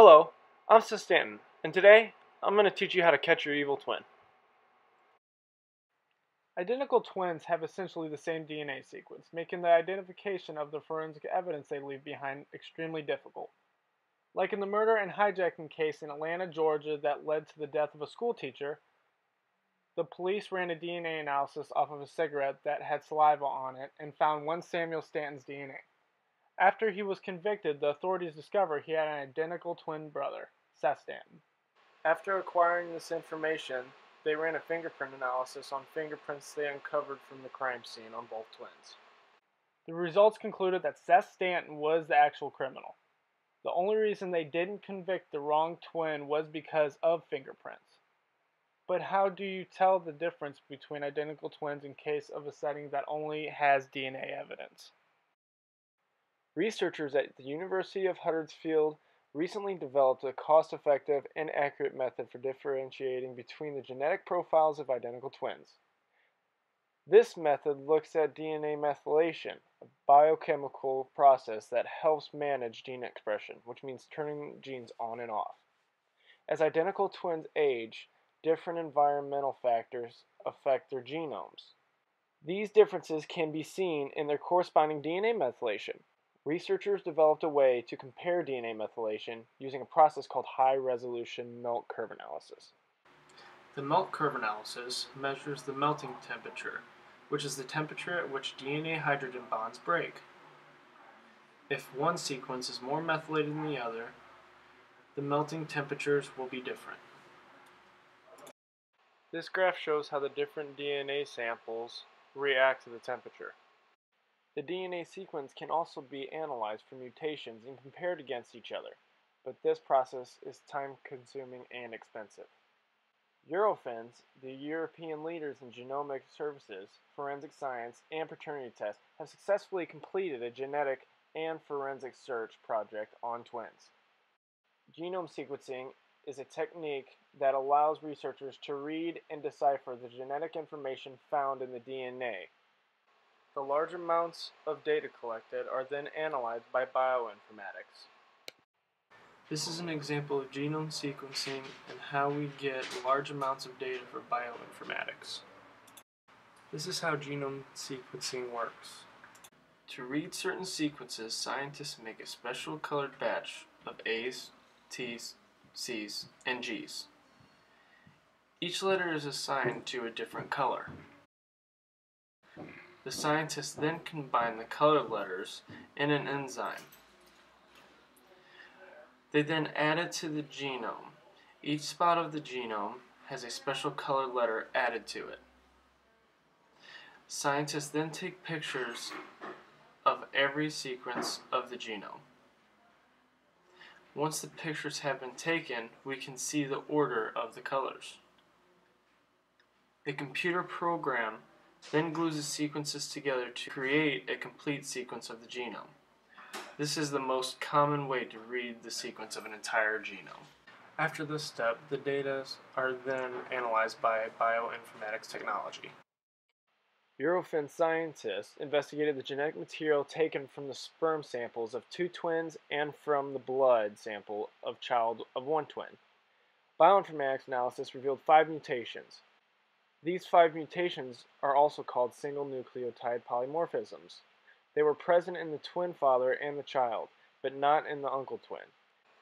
Hello, I'm Seth Stanton, and today I'm going to teach you how to catch your evil twin. Identical twins have essentially the same DNA sequence, making the identification of the forensic evidence they leave behind extremely difficult. Like in the murder and hijacking case in Atlanta, Georgia that led to the death of a schoolteacher, the police ran a DNA analysis off of a cigarette that had saliva on it and found one Samuel Stanton's DNA. After he was convicted, the authorities discovered he had an identical twin brother, Seth Stanton. After acquiring this information, they ran a fingerprint analysis on fingerprints they uncovered from the crime scene on both twins. The results concluded that Seth Stanton was the actual criminal. The only reason they didn't convict the wrong twin was because of fingerprints. But how do you tell the difference between identical twins in case of a setting that only has DNA evidence? Researchers at the University of Huddersfield recently developed a cost-effective and accurate method for differentiating between the genetic profiles of identical twins. This method looks at DNA methylation, a biochemical process that helps manage gene expression, which means turning genes on and off. As identical twins age, different environmental factors affect their genomes. These differences can be seen in their corresponding DNA methylation. Researchers developed a way to compare DNA methylation using a process called high-resolution melt curve analysis. The melt curve analysis measures the melting temperature, which is the temperature at which DNA hydrogen bonds break. If one sequence is more methylated than the other, the melting temperatures will be different. This graph shows how the different DNA samples react to the temperature. The DNA sequence can also be analyzed for mutations and compared against each other, but this process is time-consuming and expensive. Eurofins, the European leaders in genomic services, forensic science, and paternity tests, have successfully completed a genetic and forensic search project on twins. Genome sequencing is a technique that allows researchers to read and decipher the genetic information found in the DNA. The large amounts of data collected are then analyzed by bioinformatics. This is an example of genome sequencing and how we get large amounts of data for bioinformatics. This is how genome sequencing works. To read certain sequences, scientists make a special colored batch of A's, T's, C's, and G's. Each letter is assigned to a different color. The scientists then combine the colored letters in an enzyme. They then add it to the genome. Each spot of the genome has a special colored letter added to it. Scientists then take pictures of every sequence of the genome. Once the pictures have been taken, we can see the order of the colors. A computer program then glues the sequences together to create a complete sequence of the genome. This is the most common way to read the sequence of an entire genome. After this step, the data are then analyzed by bioinformatics technology. Eurofin scientists investigated the genetic material taken from the sperm samples of 2 twins and from the blood sample of child of 1 twin. Bioinformatics analysis revealed 5 mutations. These 5 mutations are also called single nucleotide polymorphisms. They were present in the twin father and the child, but not in the uncle twin.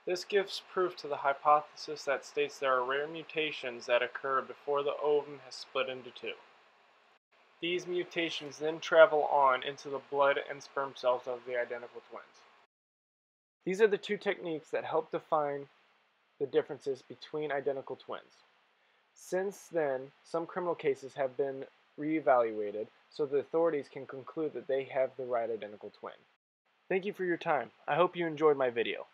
This gives proof to the hypothesis that states there are rare mutations that occur before the ovum has split into 2. These mutations then travel on into the blood and sperm cells of the identical twins. These are the 2 techniques that help define the differences between identical twins. Since then, some criminal cases have been reevaluated so the authorities can conclude that they have the right identical twin. Thank you for your time. I hope you enjoyed my video.